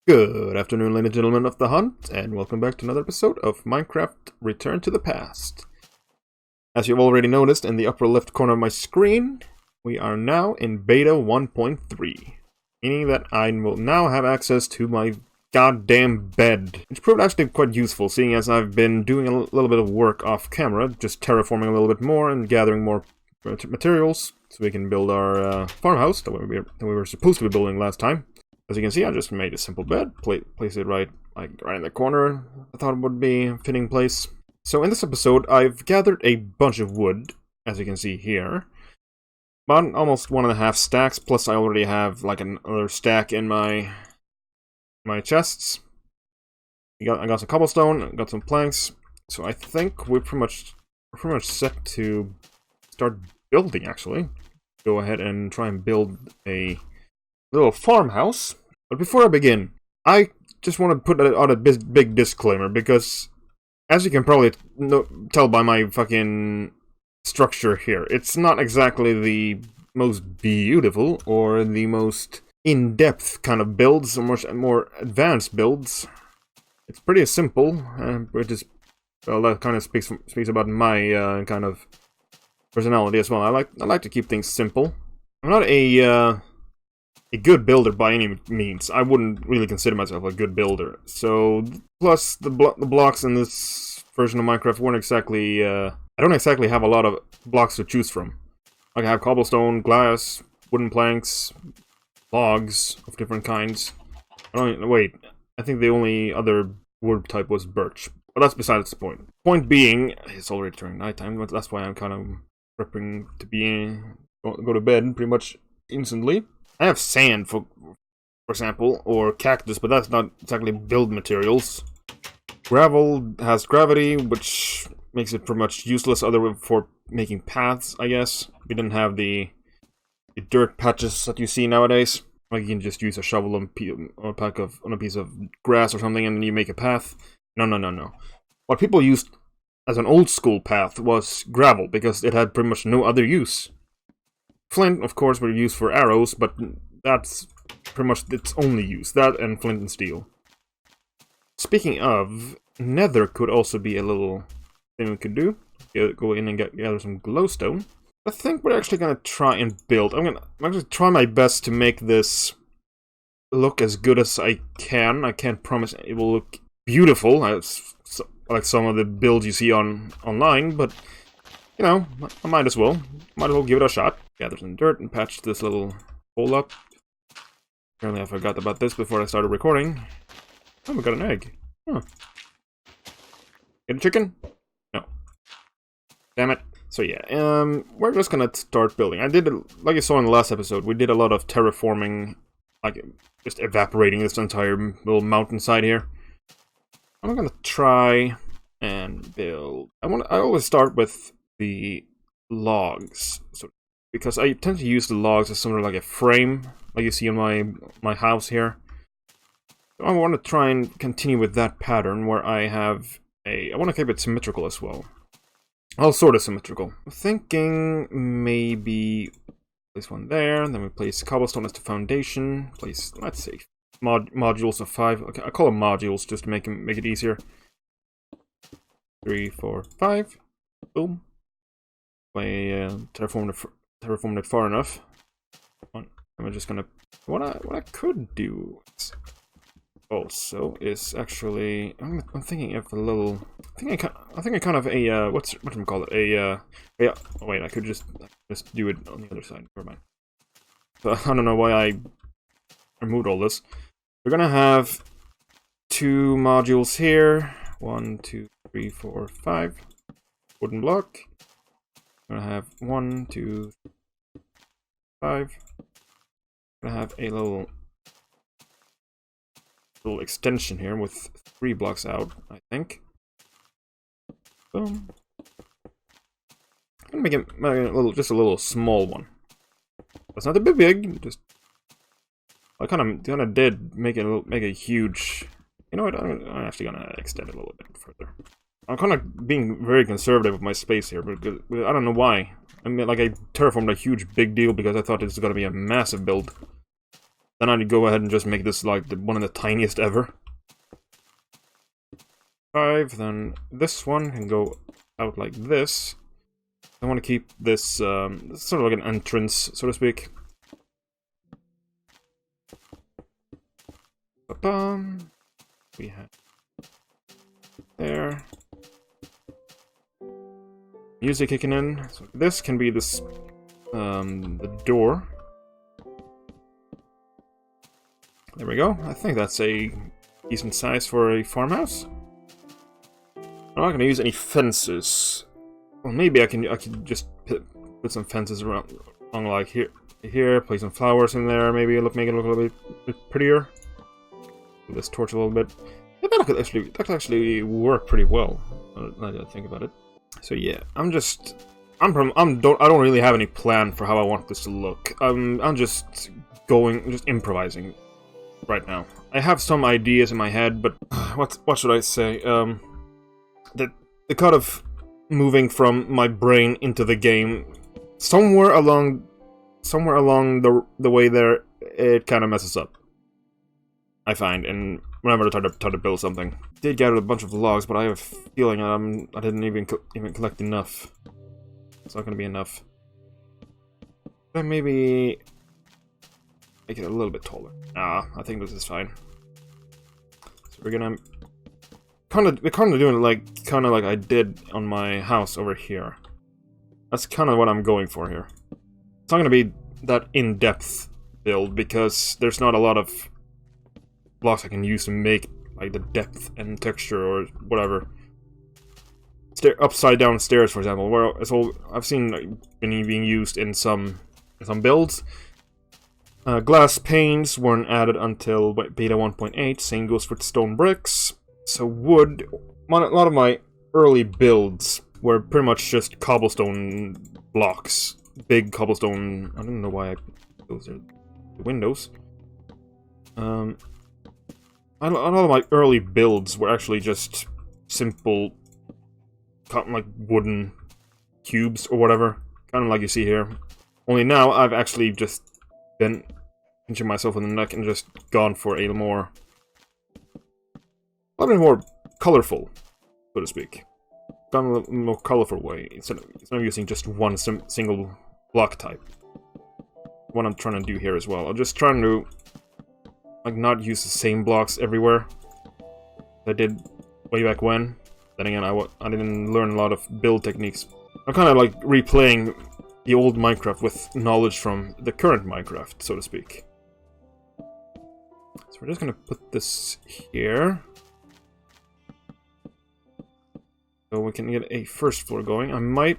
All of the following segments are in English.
Good afternoon, ladies and gentlemen of the hunt, and welcome back to another episode of Minecraft Return to the Past. As you've already noticed in the upper left corner of my screen, we are now in beta 1.3, meaning that I will now have access to my goddamn bed, which proved actually quite useful, seeing as I've been doing a little bit of work off camera, just terraforming a little bit more and gathering more materials so we can build our farmhouse that we were supposed to be building last time. As you can see, I just made a simple bed, place it right in the corner. I thought it would be a fitting place. So in this episode, I've gathered a bunch of wood, as you can see here. About almost 1.5 stacks, plus I already have like another stack in my chests. I got some cobblestone, I got some planks, so I think we're pretty much set to start building. Actually, go ahead and try and build a little farmhouse. But before I begin, I just want to put out a big disclaimer, because as you can probably tell by my fucking structure here, it's not exactly the most beautiful or the most in-depth kind of builds, or more advanced builds. It's pretty simple, which is, well, that kind of speaks about my kind of personality as well. I like to keep things simple. I'm not a good builder by any means. I wouldn't really consider myself a good builder. So, plus the blocks in this version of Minecraft weren't exactly, I don't exactly have a lot of blocks to choose from. Like, I have cobblestone, glass, wooden planks, logs of different kinds. Wait, I think the only other wood type was birch. But that's besides the point. Point being, it's already turning nighttime, but that's why I'm kind of prepping to go to bed pretty much instantly. I have sand, for example, or cactus, but that's not exactly build materials. Gravel has gravity, which makes it pretty much useless other for making paths, I guess. We didn't have the dirt patches that you see nowadays. Like, you can just use a shovel on a piece of grass or something, and then you make a path. No. What people used as an old school path was gravel, because it had pretty much no other use. Flint, of course, were used for arrows, but that's pretty much its only use. That and flint and steel. Speaking of, nether could also be a little thing we could do. Go in and gather some glowstone. I think we're actually gonna try and build. I'm gonna try my best to make this look as good as I can. I can't promise it will look beautiful, like some of the builds you see online, but you know, I might as well. Might as well give it a shot. Gather some dirt and patch this little hole up. Apparently I forgot about this before I started recording. Oh, we got an egg. Huh. Get a chicken? No. Damn it. So yeah, we're just gonna start building. Like you saw in the last episode, we did a lot of terraforming, like just evaporating this entire little mountainside here. I'm gonna try and build. I always start with the logs, because I tend to use the logs as sort of like a frame, like you see in my house here. So I want to try and continue with that pattern where I want to keep it symmetrical as well. All sort of symmetrical. I'm thinking maybe place one there, and then we place cobblestone as the foundation. Place, let's see, modules of 5. Okay, I call them modules just to make it easier. 3, 4, 5. Boom. Terraformed it far enough. I'm just gonna. What I could do also is actually. I'm thinking of a little. I think I kind of a what do you call it? Yeah. Oh wait, I could just do it on the other side. Never mind. So I don't know why I removed all this. We're gonna have 2 modules here. 1, 2, 3, 4, 5. Wooden block. I'm gonna have 1, 2, 5. I'm gonna have a little extension here with 3 blocks out, I think. Boom. I'm gonna make it just a little small one. That's not a bit big. Just I kind of did make a huge. You know what? I'm actually gonna extend it a little bit further. I'm kind of being very conservative with my space here, but I don't know why. I mean, like, I terraformed a huge big deal because I thought this was going to be a massive build. Then I'd go ahead and just make this like one of the tiniest ever. 5, then this one can go out like this. I want to keep this sort of like an entrance, so to speak. Ba-bum. We have there. Music kicking in. So this can be this the door. There we go. I think that's a decent size for a farmhouse. I'm not going to use any fences. Well, maybe I can just put some fences around like here, place some flowers in there, maybe make it look a little bit prettier. With this torch a little bit. Yeah, that could actually work pretty well. Now that I think about it. So yeah, I don't really have any plan for how I want this to look. I'm just improvising right now. I have some ideas in my head, but what should I say? The kind of moving from my brain into the game, somewhere along the way there, it kind of messes up. I find, and whenever I try to build something, did gather a bunch of logs, but I have a feeling I didn't even collect enough. It's not going to be enough. Then maybe make it a little bit taller. I think this is fine. So we're gonna kind of doing it like I did on my house over here. That's kind of what I'm going for here. It's not going to be that in-depth build because there's not a lot of blocks I can use to make like the depth and texture or whatever. Upside down stairs, for example, where it's all I've seen being used in some builds. Glass panes weren't added until beta 1.8. Same goes for stone bricks. So wood, a lot of my early builds were pretty much just cobblestone blocks, big cobblestone. I don't know why those are the windows. A lot of my early builds were actually just simple, like wooden cubes or whatever, kind of like you see here. Only now I've actually just been pinching myself in the neck and just gone for a little bit more colorful, so to speak. Gone a little more colorful way instead of using just one single block type. What I'm trying to do here as well. I'm just trying to like not use the same blocks everywhere I did way back when. Then again, I didn't learn a lot of build techniques. I'm kind of like replaying the old Minecraft with knowledge from the current Minecraft, so to speak. So we're just gonna put this here. So we can get a first floor going. I might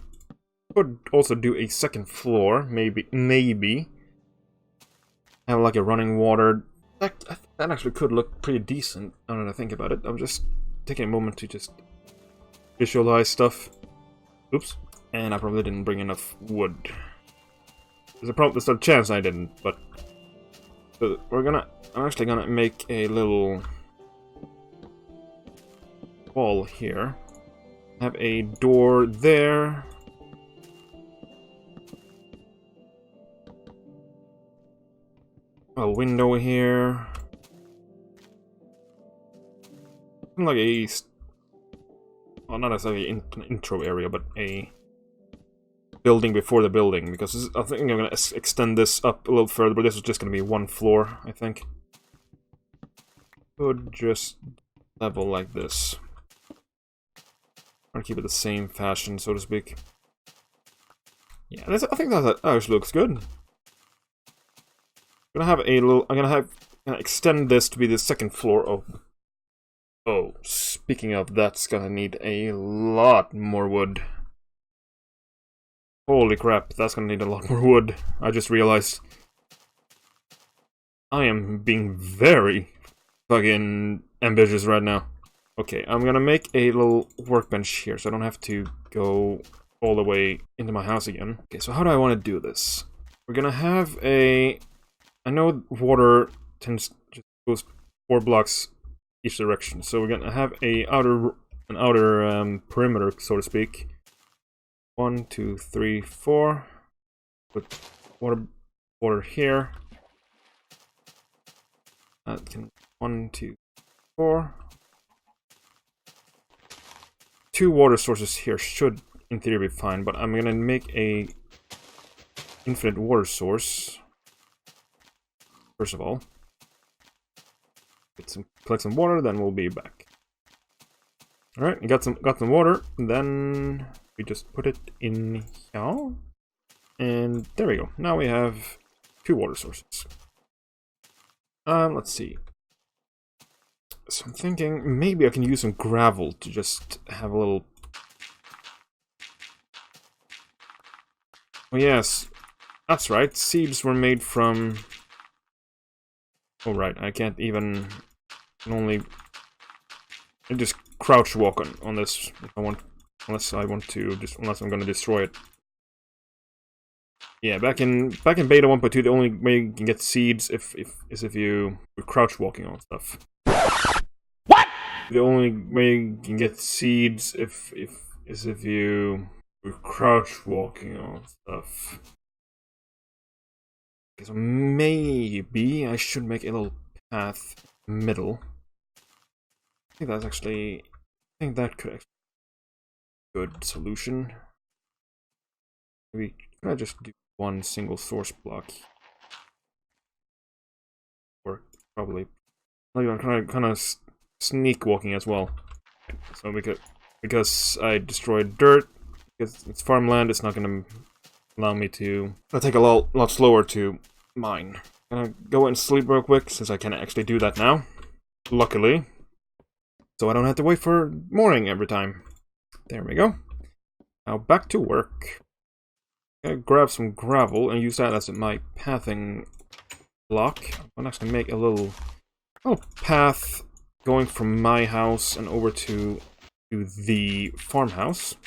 also do a second floor, maybe. Have like a running water. That actually could look pretty decent, now that I think about it. I'm just taking a moment to just visualize stuff. Oops. And I probably didn't bring enough wood. There's a chance I didn't, but I'm actually gonna make a little wall here. Have a door there. A window here. Like well, not necessarily an intro area, but a building before the building, because I think I'm going to extend this up a little further, but this is just going to be one floor, I think. Could just level like this. Try to keep it the same fashion, so to speak. Yeah, I think that actually looks good. I'm gonna extend this to be the second floor. Oh, speaking of, that's gonna need a lot more wood. Holy crap, that's gonna need a lot more wood. I just realized I am being very fucking ambitious right now. Okay, I'm gonna make a little workbench here so I don't have to go all the way into my house again. Okay, so how do I want to do this? We're gonna have I know water just goes 4 blocks each direction, so we're gonna have an outer perimeter, so to speak. 1, 2, 3, 4. Put water here. That can 1, 2, 4. 2 water sources here should, in theory, be fine, but I'm gonna make a infinite water source. First of all, collect some water, then we'll be back. All right, got some water. Then we just put it in here, and there we go. Now we have 2 water sources. Let's see. So I'm thinking maybe I can use some gravel to just have a little... Oh yes, that's right, seeds were made from... Oh right, I can't even... I just crouch walk on this if I want... Unless I'm gonna destroy it. Yeah, back in beta 1.2, the only way you can get seeds is if you're crouch walking on stuff. The only way you can get seeds is if you're crouch walking on stuff. Okay, so maybe I should make a little path middle. I think that could actually be a good solution. Maybe can I just do 1 single source block? Or probably. I'm kind of sneak walking as well. So because I destroyed dirt, because it's farmland, it's not gonna allow me to... It'll take a lot slower to mine. I'm gonna go and sleep real quick, since I can actually do that now. Luckily. So I don't have to wait for morning every time. There we go. Now back to work. I'm gonna grab some gravel and use that as my pathing block. I'm gonna actually make a little path going from my house and over to the farmhouse.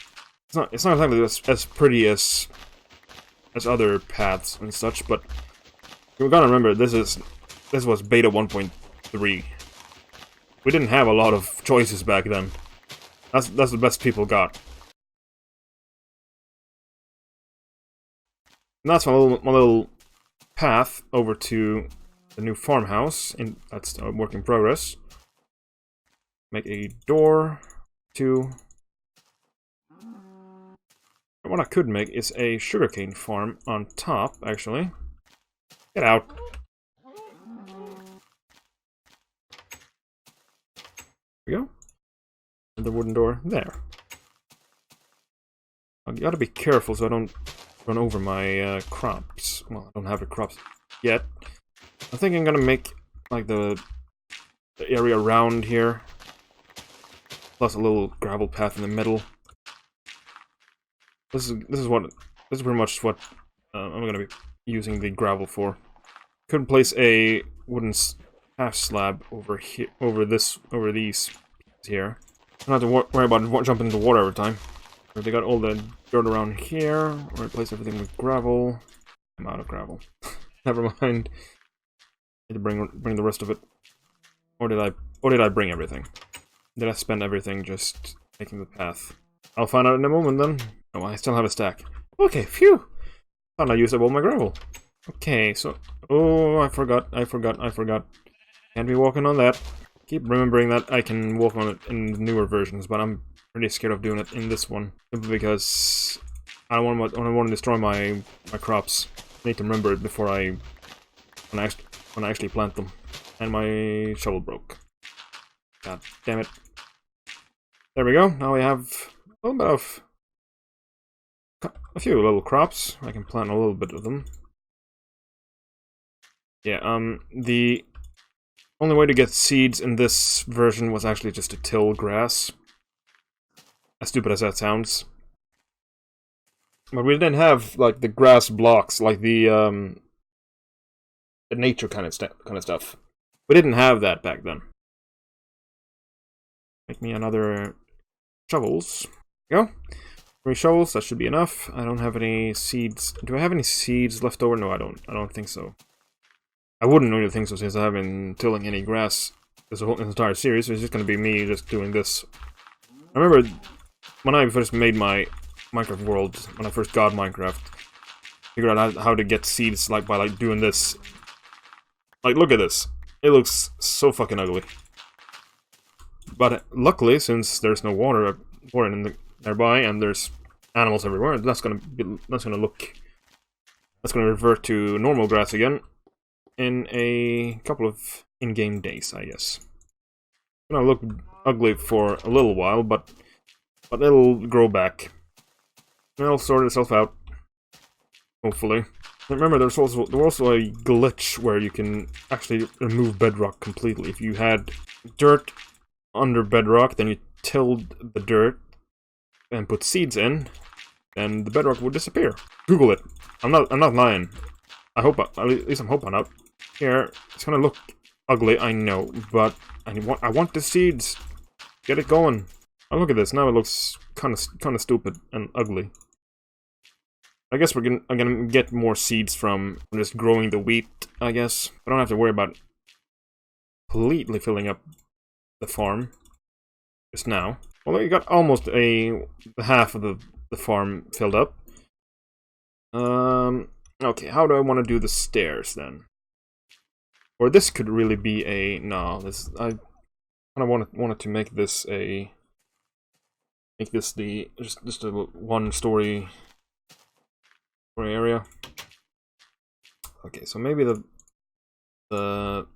It's not exactly as pretty as other paths and such, but we gotta remember this was beta 1.3. We didn't have a lot of choices back then. That's the best people got. And that's my little path over to the new farmhouse. That's a work in progress. Make a door, 2. What I could make is a sugarcane farm on top, actually. Get out. There we go. And the wooden door there. I gotta be careful so I don't run over my crops. Well, I don't have the crops yet. I think I'm gonna make like the area around here, plus a little gravel path in the middle. This is pretty much what I'm gonna be using the gravel for. Could place a wooden half slab over here, over these here. I don't have to worry about jumping into the water every time. They got all the dirt around here. Replace everything with gravel. I'm out of gravel. Never mind. Need to bring the rest of it. Or did I bring everything? Did I spend everything just making the path? I'll find out in a moment then. Oh, I still have a stack. Okay, phew! Thought I used up all my gravel. Okay, so... Oh, I forgot. Can't be walking on that. Keep remembering that I can walk on it in newer versions, but I'm pretty scared of doing it in this one. Simply because I don't want to destroy my crops. I need to remember it before when I actually plant them. And my shovel broke. God damn it. There we go. Now we have a little bit of... a few little crops. I can plant a little bit of them. Yeah, the only way to get seeds in this version was actually just to till grass. As stupid as that sounds. But we didn't have, like, the grass blocks, like the nature kind of stuff. We didn't have that back then. Make me another shovels. There we go. 3 shovels, that should be enough. I don't have any seeds. Do I have any seeds left over? No, I don't. I don't think so. I wouldn't really think so since I haven't been tilling any grass this entire series. So it's just going to be me just doing this. I remember when I first made my Minecraft world, when I first got Minecraft, figured out how to get seeds by doing this. Like, look at this. It looks so fucking ugly. But luckily, since there's no water in the nearby and there's animals everywhere, that's gonna revert to normal grass again in a couple of in-game days, I guess. It's gonna look ugly for a little while, but it'll grow back. It'll sort itself out, hopefully. Remember, there's also a glitch where you can actually remove bedrock completely. If you had dirt under bedrock, then you tilled the dirt and put seeds in, and the bedrock would disappear. Google it. I'm not lying. At least I'm hoping not. Here, it's gonna look ugly, I know, but I want the seeds. Get it going. Oh, look at this. Now it looks kind of stupid and ugly. I guess I'm gonna get more seeds from just growing the wheat, I guess. I don't have to worry about completely filling up the farm just now. Well, you got almost half of the farm filled up. Okay, how do I want to do the stairs then? Or this could really be I kind of wanted to make this just a one-story area. Okay, so maybe what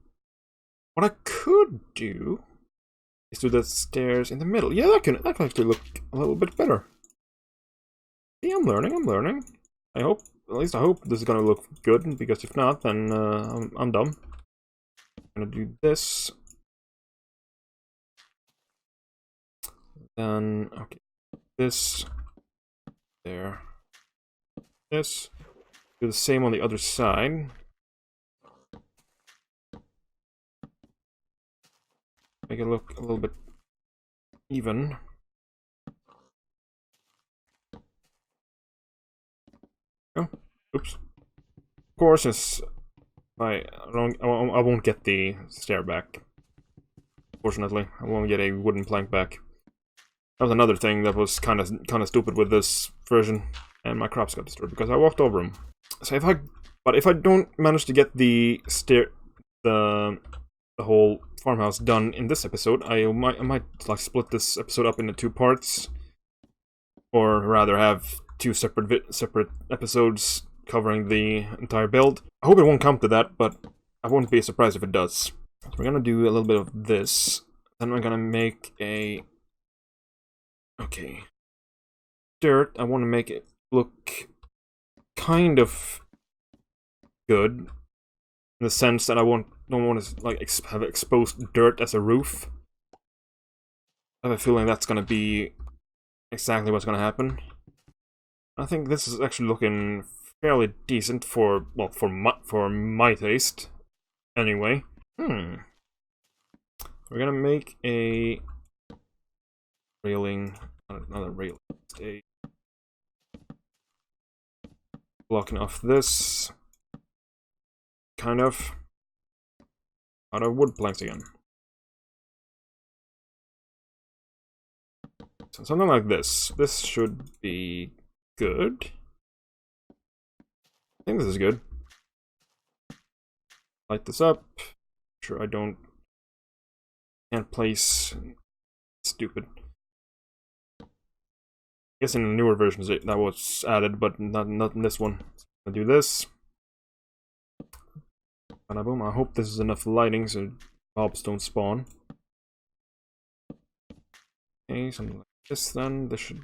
I could do is do the stairs in the middle. Yeah, that can actually look a little bit better. See, I'm learning. At least I hope this is gonna look good, because if not, then I'm dumb. I'm gonna do this. Then, okay, this, there, this. Do the same on the other side. Make it look a little bit even. Oh, oops. Of course, since I won't get the stair back. Fortunately, I won't get a wooden plank back. That was another thing that was kind of stupid with this version, and my crops got destroyed because I walked over them. So if I don't manage to get the whole farmhouse done in this episode, I might like split this episode up into 2 parts, or rather have 2 separate episodes covering the entire build. I hope it won't come to that, but I won't be surprised if it does. So we're gonna do a little bit of this, then we're gonna make a dirt. I want to make it look kind of good, in the sense that don't want to like have exposed dirt as a roof. I have a feeling that's gonna be exactly what's gonna happen. I think this is actually looking fairly decent for my taste, anyway. We're gonna make a railing, another railing. Blocking off this, kind of, out of wood planks again. So something like this. This should be good. I think this is good. Light this up. Sure, I can't place. Stupid. I guess in the newer versions that was added, but not in this one. So I'm gonna do this. Bada boom. I hope this is enough lighting so mobs don't spawn. Okay, something like this then. This should.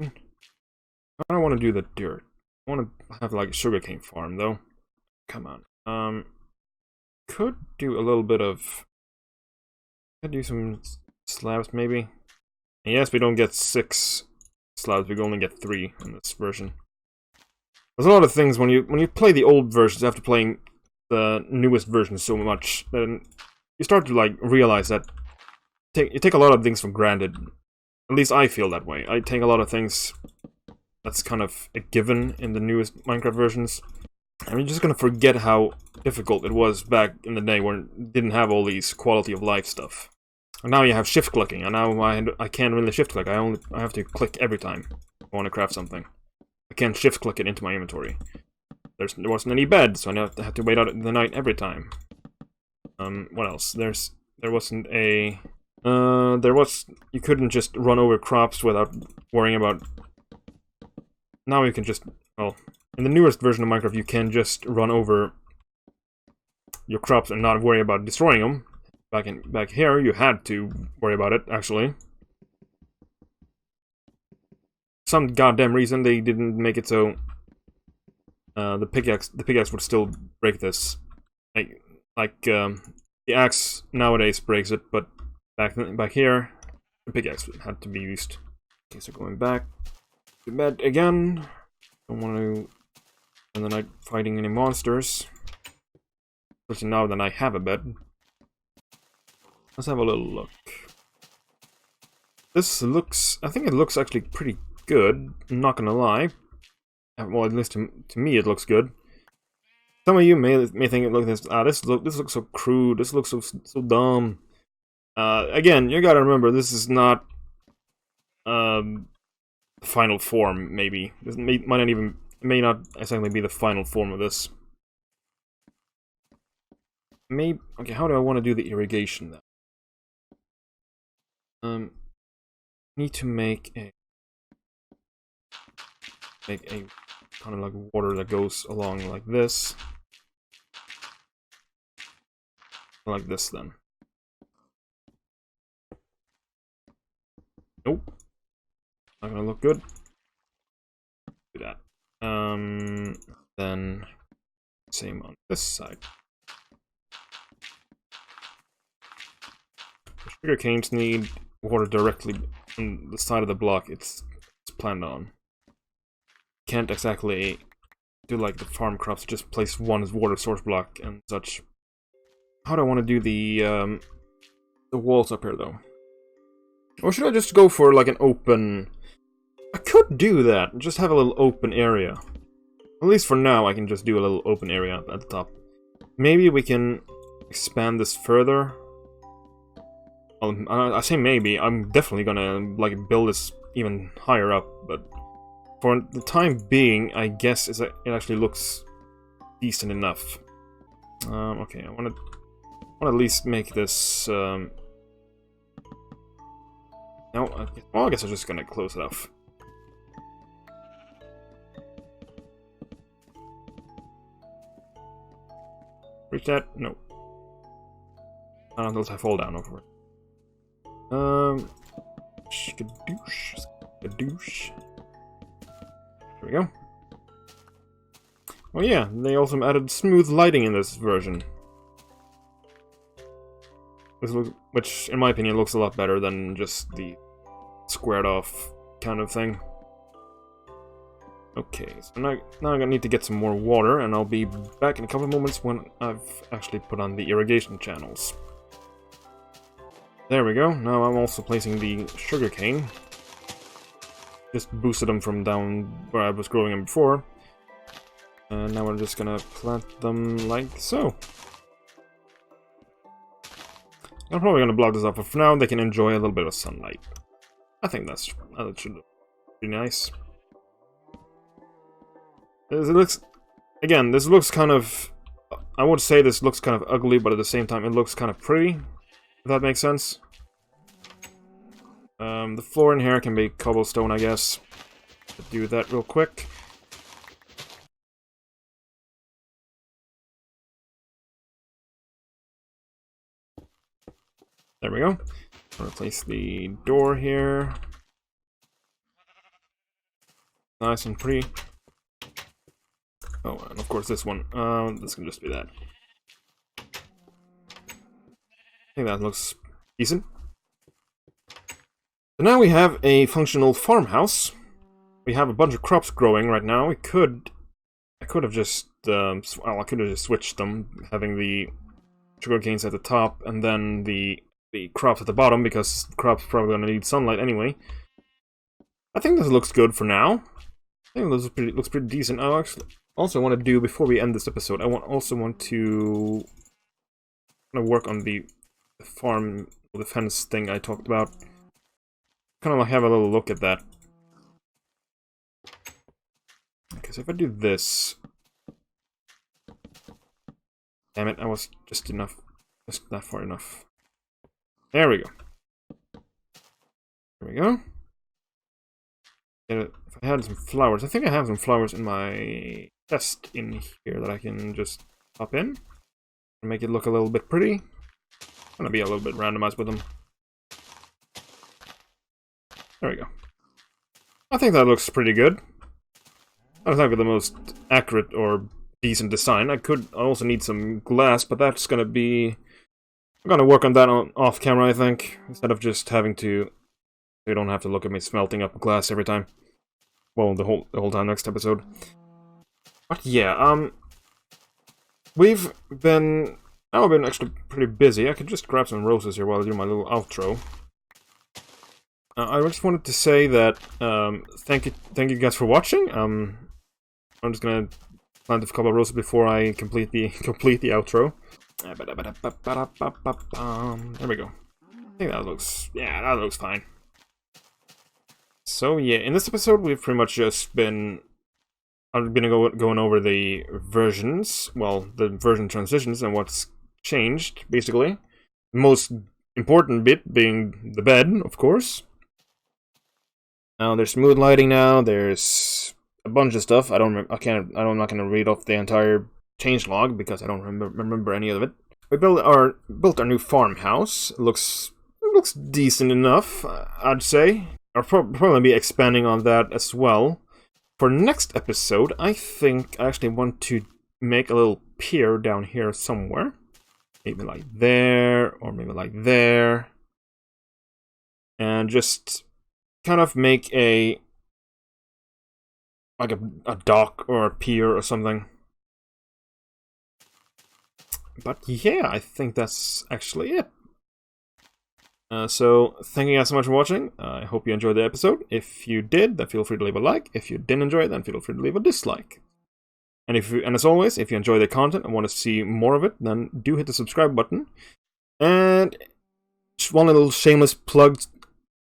I don't want to do the dirt. I want to have like a sugarcane farm though. Come on. Could do a little bit of. Could do some slabs maybe. And yes, we don't get 6 slabs. We only get 3 in this version. There's a lot of things when you play the old versions after playing the newest version so much, then you start to like realize that you take a lot of things for granted. At least I feel that way. I take a lot of things that's kind of a given in the newest Minecraft versions. And you're just gonna forget how difficult it was back in the day when you didn't have all these quality of life stuff. And now you have shift clicking, and now I can't really shift click. I have to click every time I want to craft something. I can't shift click it into my inventory. There wasn't any bed, so I had to wait out the night every time. What else? There wasn't a... you couldn't just run over crops without worrying about... Now you can just... Well, in the newest version of Minecraft, you can just run over your crops and not worry about destroying them. Back here, you had to worry about it, actually. Some goddamn reason they didn't make it so the pickaxe would still break this. The axe nowadays breaks it, but back here, the pickaxe had to be used. Okay, so going back to bed again. Don't want to spend the night fighting any monsters. Especially now that I have a bed. Let's have a little look. This looks... I think it looks actually pretty good. I'm not gonna lie. Well, at least to me it looks good. Some of you may think it looks... this looks so crude. This looks so dumb. Again, you gotta remember, this is not... the final form, maybe. This may not exactly be the final form of this. Maybe... Okay, how do I want to do the irrigation then? Need to make a kind of like water that goes along like this. Like this then. Nope. Not gonna look good. Do that. Then same on this side. The sugar canes need water directly on the side of the block it's planned on. Can't exactly do like the farm crops, just place one water source block and such. How do I want to do the walls up here though? Or should I just go for like an open... I could do that, just have a little open area. At least for now I can just do a little open area at the top. Maybe we can expand this further. I say maybe, I'm definitely gonna like build this even higher up, but for the time being, I guess it actually looks decent enough. Okay, I want to at least make this. No, well, I guess I'm just gonna close it off. Reach that? No. Not until I fall down over it. Skadoosh. Skadoosh. There we go. Oh yeah, they also added smooth lighting in this version. Which, in my opinion, looks a lot better than just the squared off kind of thing. Okay, so now I'm gonna need to get some more water, and I'll be back in a couple of moments when I've actually put on the irrigation channels. There we go. Now I'm also placing the sugarcane. Just boosted them from down where I was growing them before. And now we're just gonna plant them like so. I'm probably gonna block this off, but for now they can enjoy a little bit of sunlight. I think that should be nice. This looks... Again, this looks kind of... I would say this looks kind of ugly, but at the same time it looks kind of pretty. If that makes sense. The floor in here can be cobblestone, I guess. Let's do that real quick. There we go. Replace the door here. Nice and pretty. Oh, and of course this one. This can just be that. I think that looks decent. So now we have a functional farmhouse. We have a bunch of crops growing right now. I could have just well, I could have just switched them, having the sugar canes at the top and then the crops at the bottom, because the crops are probably gonna need sunlight anyway. I think this looks good for now. I think this looks pretty decent. I actually also want to do, before we end this episode, I also want to work on the farm, the fence thing I talked about. Kind of like have a little look at that. Okay, so if I do this... Damn it, I was just enough Just not far enough. There we go. There we go. And if I had some flowers, I think I have some flowers in my chest in here that I can just pop in and make it look a little bit pretty. I'm gonna be a little bit randomized with them. There we go. I think that looks pretty good. I don't think the most accurate or decent design. I also need some glass, but that's gonna be... I'm gonna work on that off camera, I think, instead of just having to... You don't have to look at me smelting up glass every time. Well, the whole time next episode. But yeah, we've been... I've been actually pretty busy. I could just grab some roses here while I do my little outro. I just wanted to say that thank you guys for watching. I'm just gonna plant a couple of roses before I complete the outro. There we go. I think that looks fine. So yeah, in this episode we've pretty much just been going over the versions, well, the version transitions and what's changed basically. The most important bit being the bed, of course. Now there's smooth lighting now. There's a bunch of stuff. I'm not gonna read off the entire changelog because I don't remember any of it. We built our new farmhouse. It looks decent enough, I'd say. I'll probably be expanding on that as well. For next episode, I think I actually want to make a little pier down here somewhere. Maybe like there, or maybe like there. And just kind of make a dock or a pier or something. But yeah, I think that's actually it. So thank you guys so much for watching. I hope you enjoyed the episode. If you did, then feel free to leave a like. If you didn't enjoy it, then feel free to leave a dislike. And as always, if you enjoy the content and want to see more of it, then do hit the subscribe button. And just one little shameless plug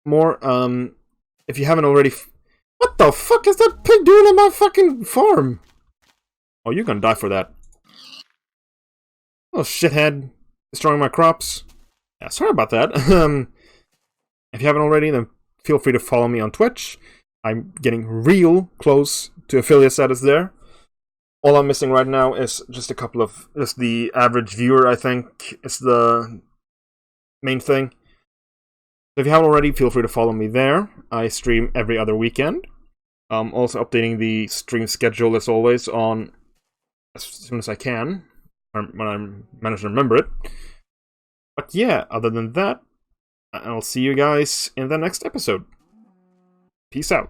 more. If you haven't already... What the fuck is that pig doing on my fucking farm? Oh, you're gonna die for that. Oh, shithead. Destroying my crops. Yeah, sorry about that. If you haven't already, then feel free to follow me on Twitch. I'm getting real close to affiliate status there. All I'm missing right now is just the average viewer, I think, is the main thing. So if you haven't already, feel free to follow me there. I stream every other weekend. Also updating the stream schedule as always on as soon as I can, when I manage to remember it. But yeah, other than that, I'll see you guys in the next episode. Peace out.